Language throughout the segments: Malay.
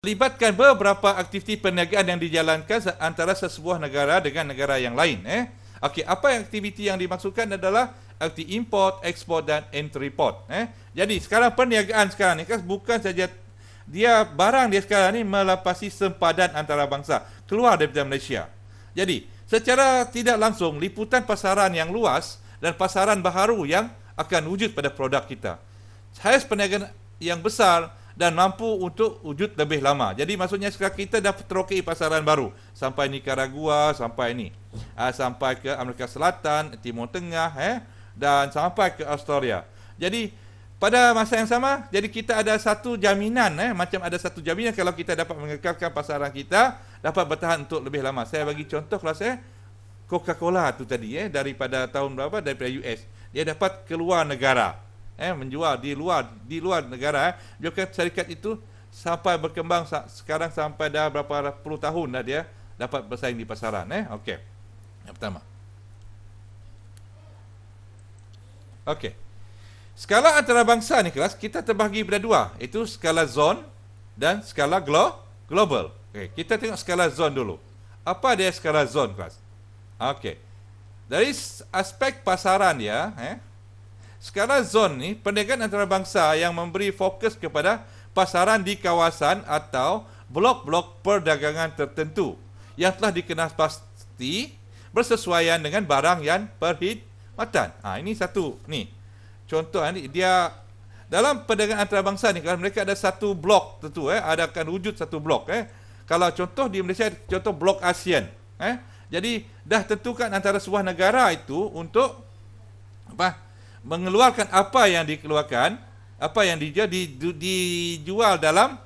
melibatkan beberapa aktiviti perniagaan yang dijalankan antara sesebuah negara dengan negara yang lain. Okey, apa aktiviti yang dimaksudkan adalah aktiviti import, ekspor dan entry port. Jadi sekarang perniagaan sekarang ni kan bukan saja dia barang dia sekarang ni melepasi sempadan antara bangsa keluar daripada Malaysia. Jadi secara tidak langsung liputan pasaran yang luas dan pasaran baharu yang akan wujud pada produk kita. Haiz perniagaan yang besar dan mampu untuk wujud lebih lama. Jadi maksudnya sekarang kita dah terokai pasaran baru sampai Nicaragua, sampai ni, sampai ke Amerika Selatan, Timur Tengah, dan sampai ke Australia. Jadi pada masa yang sama, jadi kita ada satu jaminan, macam ada satu jaminan kalau kita dapat mengekalkan pasaran kita dapat bertahan untuk lebih lama. Saya bagi contoh kelas Coca-Cola tu tadi, daripada tahun berapa, daripada US, dia dapat keluar negara. Menjual di luar negara. Biarkan syarikat itu sampai berkembang sekarang sampai dah berapa puluh tahun dah dia dapat bersaing di pasaran. Okey. Yang pertama. Okey. Skala antarabangsa ni kelas kita terbahagi pada dua, iaitu skala zon dan skala global. Okey, kita tengok skala zon dulu. Apa dia skala zon kelas? Okey. Dari aspek pasaran dia, skala zon ni perniagaan antarabangsa yang memberi fokus kepada pasaran di kawasan atau blok-blok perdagangan tertentu yang telah dikenal pasti bersesuaian dengan barang yang perkhidmatan. Ini satu ni. Contoh ni dia dalam perdagangan antarabangsa ni kalau mereka ada satu blok tentu ada akan wujud satu blok Kalau contoh di Malaysia contoh blok ASEAN Jadi dah tentukan antara sebuah negara itu untuk mengeluarkan apa yang dikeluarkan, apa yang dijual dalam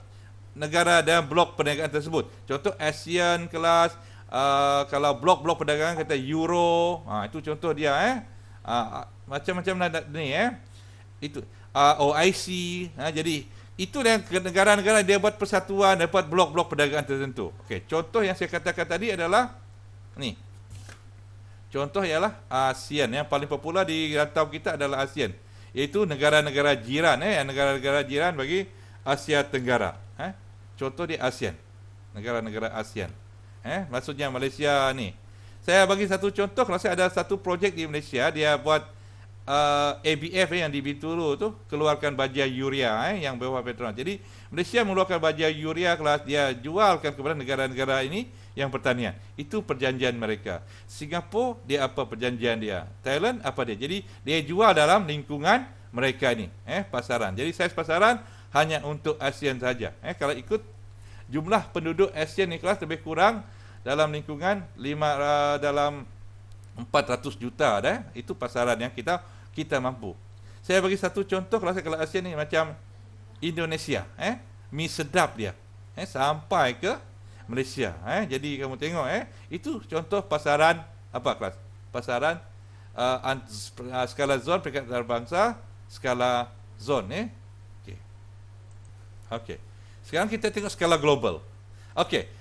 negara dan blok perniagaan tersebut. Contoh ASEAN kelas, kalau blok-blok perdagangan kata Euro, itu contoh dia macam-macam ni itu OIC, jadi itu yang negara-negara dia buat persatuan, dapat blok-blok perdagangan tertentu. Okey, contoh yang saya katakan tadi adalah ni. Contoh ialah ASEAN. Yang paling popular di rantau kita adalah ASEAN, iaitu negara-negara jiran, negara-negara jiran bagi Asia Tenggara. Contoh di ASEAN, negara-negara ASEAN. Maksudnya Malaysia ni. Saya bagi satu contoh, kalau saya ada satu projek di Malaysia, dia buat ABF yang di Bintulu tu keluarkan baja urea yang bawah petronas. Jadi Malaysia mengeluarkan baja urea kelas dia jualkan kepada negara-negara ini yang pertanian. Itu perjanjian mereka. Singapura dia apa perjanjian dia? Thailand apa dia? Jadi dia jual dalam lingkungan mereka ini, pasaran. Jadi saiz pasaran hanya untuk ASEAN saja. Kalau ikut jumlah penduduk ASEAN ni kelas lebih kurang dalam lingkungan dalam 400 juta dah. Itu pasaran yang kita mampu. Saya bagi satu contoh kalau ASEAN ni macam Indonesia, mi sedap dia, sampai ke Malaysia. Jadi kamu tengok, itu contoh pasaran apa kelas? Pasaran skala zon peringkat antarabangsa, skala zon. Okey. Okey. Sekarang kita tengok skala global. Okey.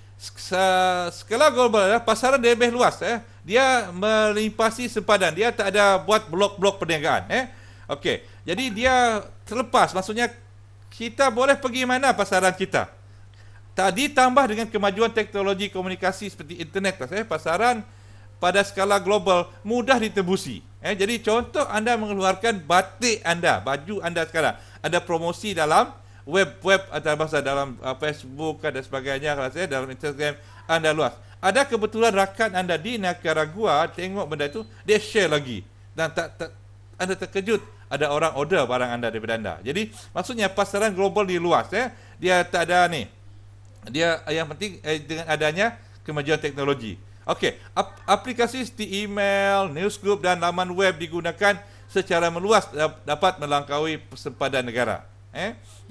Skala global adalah pasaran dia lebih luas. Dia melimpasi sempadan. Dia tak ada buat blok-blok perniagaan. Okey. Jadi dia terlepas. Maksudnya kita boleh pergi mana pasaran kita. Tadi tambah dengan kemajuan teknologi komunikasi seperti internet, pasaran pada skala global mudah ditembusi. Jadi contoh anda mengeluarkan batik anda, baju anda sekarang, ada promosi dalam web antarabangsa, dalam Facebook dan sebagainya, dalam Instagram anda luas. Ada kebetulan rakan anda di Nicaragua tengok benda itu, dia share lagi dan anda terkejut ada orang order barang anda daripada anda. Jadi maksudnya pasaran global ni luas. Dia tak ada ni. Dia yang penting dengan adanya kemajuan teknologi. Okey, aplikasi seperti email, newsgroup dan laman web digunakan secara meluas dapat melangkaui sempadan negara.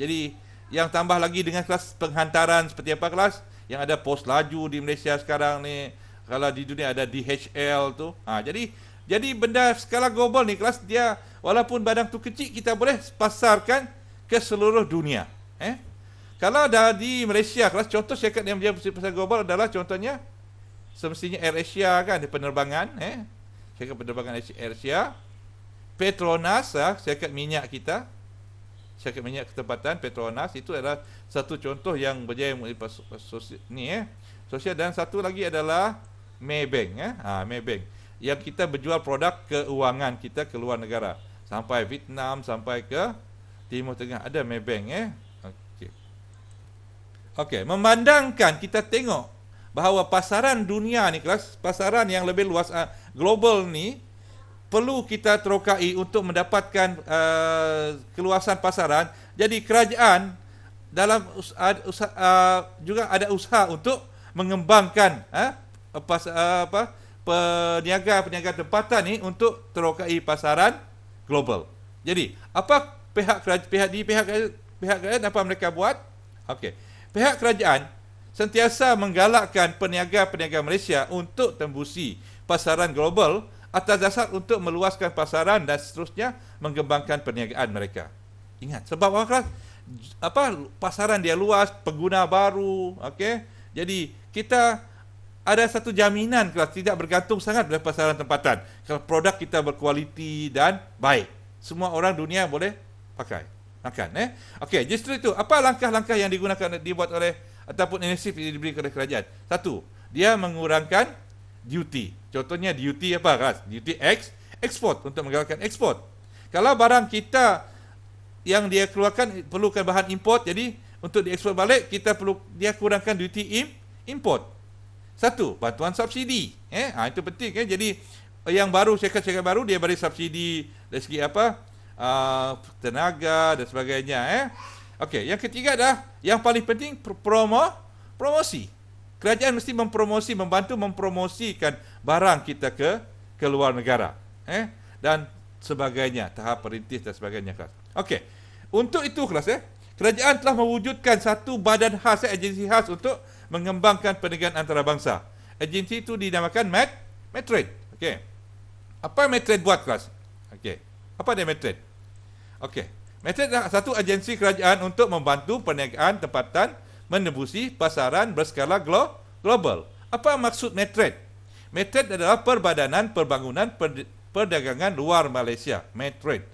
Jadi yang tambah lagi dengan kelas penghantaran seperti apa kelas? Yang ada pos laju di Malaysia sekarang ni, kalau di dunia ada DHL tu. Jadi benda skala global ni kelas dia walaupun barang tu kecil kita boleh pasarkan ke seluruh dunia. Kalau dah di Malaysia kelas, contoh syarikat yang menjadi pasar global adalah contohnya semestinya AirAsia kan, di penerbangan, syarikat penerbangan AirAsia, Petronas, syarikat minyak kita, syarikat minyak ketempatan Petronas, itu adalah satu contoh yang berjaya sosial. Dan satu lagi adalah Maybank, Maybank yang kita berjual produk keuangan kita ke luar negara, sampai Vietnam, sampai ke Timur Tengah, ada Maybank. Okey, memandangkan kita tengok bahawa pasaran dunia ni kelas, pasaran yang lebih luas global ni, perlu kita terokai untuk mendapatkan keluasan pasaran. Jadi kerajaan dalam juga ada usaha untuk mengembangkan peniaga tempatan ni untuk terokai pasaran global. Jadi apa pihak kerajaan apa mereka buat? Okey, pihak kerajaan sentiasa menggalakkan peniaga-peniaga Malaysia untuk tembusi pasaran global atas dasar untuk meluaskan pasaran dan seterusnya mengembangkan perniagaan mereka. Ingat, sebab pasaran dia luas, pengguna baru, okey. Jadi kita ada satu jaminan kelas tidak bergantung sangat pada pasaran tempatan. Kalau produk kita berkualiti dan baik, semua orang dunia boleh pakai, makan. Okey, justru itu apa langkah-langkah yang dibuat oleh ataupun inisiatif yang diberi oleh kerajaan? Satu, dia mengurangkan duty. Contohnya duty apa kelas? Duty ekspor, untuk menggalakkan ekspor. Kalau barang kita yang dia keluarkan perlukan bahan import, jadi untuk diekspor balik kita perlu dia kurangkan duty import. Satu, bantuan subsidi. Itu penting. Jadi yang baru, syarikat-syarikat baru dia beri subsidi dari segi tenaga dan sebagainya. Okey, yang ketiga adalah yang paling penting promosi. Kerajaan mesti membantu mempromosikan barang kita ke luar negara. Dan sebagainya, tahap perintis dan sebagainya kelas. Okey. Untuk itu kelas kerajaan telah mewujudkan satu badan khas, agensi khas untuk mengembangkan perniagaan antarabangsa. Agensi itu dinamakan Medtrade. Okey. Apa Medtrade buat kelas? Okey. Apa dia Medtrade? Okey. Medtrade adalah satu agensi kerajaan untuk membantu perniagaan tempatan menembusi pasaran berskala global. Apa maksud Medtrade? Medtrade adalah Perbadanan Pembangunan Perdagangan Luar Malaysia. Medtrade.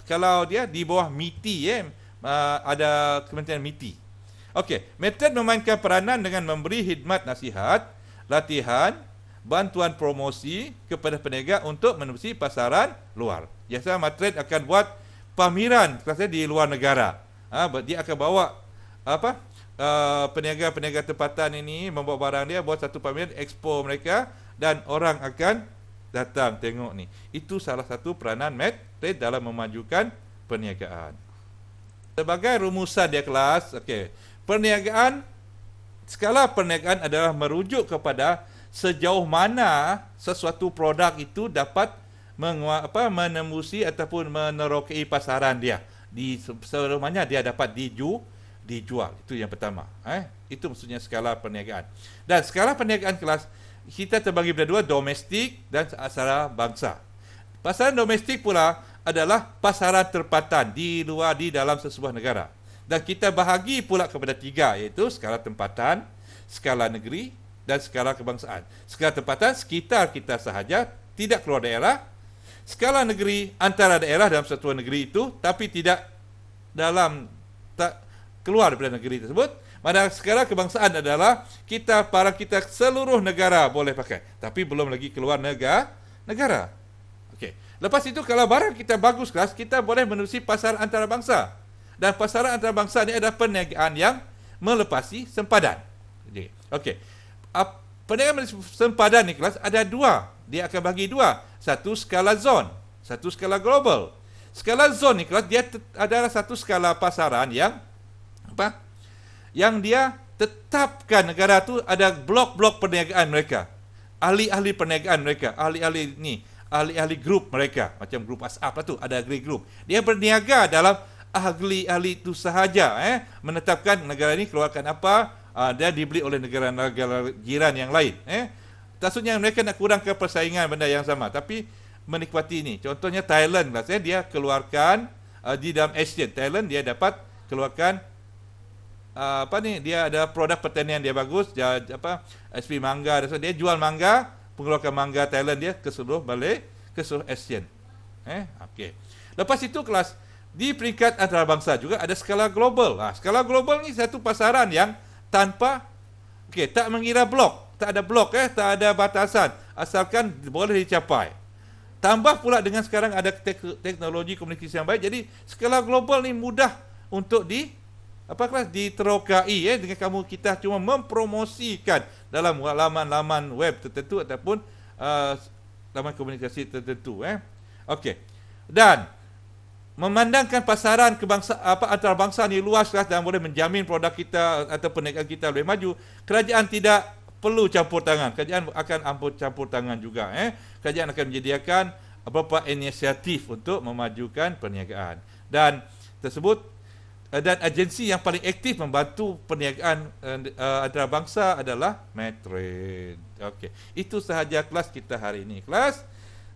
Kalau dia di bawah MITI, ada Kementerian MITI. Okey, Medtrade memainkan peranan dengan memberi khidmat nasihat, latihan, bantuan promosi kepada peniaga untuk menembusi pasaran luar. Biasa Medtrade akan buat pameran di luar negara. Dia akan bawa peniaga-peniaga tempatan ini membawa barang dia, buat satu pameran expo mereka, dan orang akan datang tengok ni. Itu salah satu peranan Medtrade dalam memajukan perniagaan. Sebagai rumusan dia kelas, skala perniagaan adalah merujuk kepada sejauh mana sesuatu produk itu dapat menembusi ataupun menerokai pasaran dia, di sejauh mana dia dapat dijual. Itu yang pertama. Itu maksudnya skala perniagaan. Dan skala perniagaan kelas kita terbagi pada dua, domestik dan antara bangsa. Pasaran domestik pula adalah pasaran tempatan di dalam sesebuah negara. Dan kita bahagi pula kepada tiga, iaitu skala tempatan, skala negeri dan skala kebangsaan. Skala tempatan sekitar kita sahaja, tidak keluar daerah. Skala negeri antara daerah dalam satu negeri itu, tapi tidak keluar daripada negeri tersebut. Mana skala kebangsaan adalah para kita seluruh negara boleh pakai, tapi belum lagi keluar negara. Okey. Lepas itu kalau barang kita bagus kelas, kita boleh menerusi pasaran antarabangsa. Dan pasaran antarabangsa ini adalah perniagaan yang melepasi sempadan. Okey. Perniagaan sempadan ni kelas ada dua. Dia akan bagi dua. Satu skala zon, satu skala global. Skala zon ni kelas dia adalah satu skala pasaran yang dia tetapkan negara tu ada blok-blok perniagaan mereka. Ahli-ahli perniagaan mereka, ahli-ahli grup mereka, macam grup WhatsApp lah tu, ada grup. Dia berniaga dalam ahli-ahli itu sahaja, menetapkan negara ini keluarkan apa, dan dibeli oleh negara-negara jiran yang lain. Maksudnya mereka nak kurangkan persaingan benda yang sama, tapi menikmati ini. Contohnya Thailand lah, dia keluarkan di dalam ASEAN. Thailand dia dapat keluarkan dia ada produk pertanian dia bagus, SP mangga, dia jual mangga, pengeluaran mangga Thailand dia ke seluruh ASEAN. Okey. Lepas itu kelas Di peringkat antarabangsa juga ada skala global. Skala global ni satu pasaran yang tanpa tak mengira blok, tak ada blok, tak ada batasan, asalkan boleh dicapai. Tambah pula dengan sekarang ada teknologi komunikasi yang baik, jadi skala global ni mudah untuk diterokai dengan kita cuma mempromosikan dalam laman-laman web tertentu ataupun laman komunikasi tertentu. Okey. Dan memandangkan pasaran antarabangsa ni luaslah dan boleh menjamin produk kita atau perniagaan kita lebih maju, kerajaan tidak perlu campur tangan. Kerajaan akan campur tangan juga. Kerajaan akan menyediakan beberapa inisiatif untuk memajukan perniagaan. Dan agensi yang paling aktif membantu perniagaan antarabangsa adalah Medtrade. Okey. Itu sahaja kelas kita hari ini. Kelas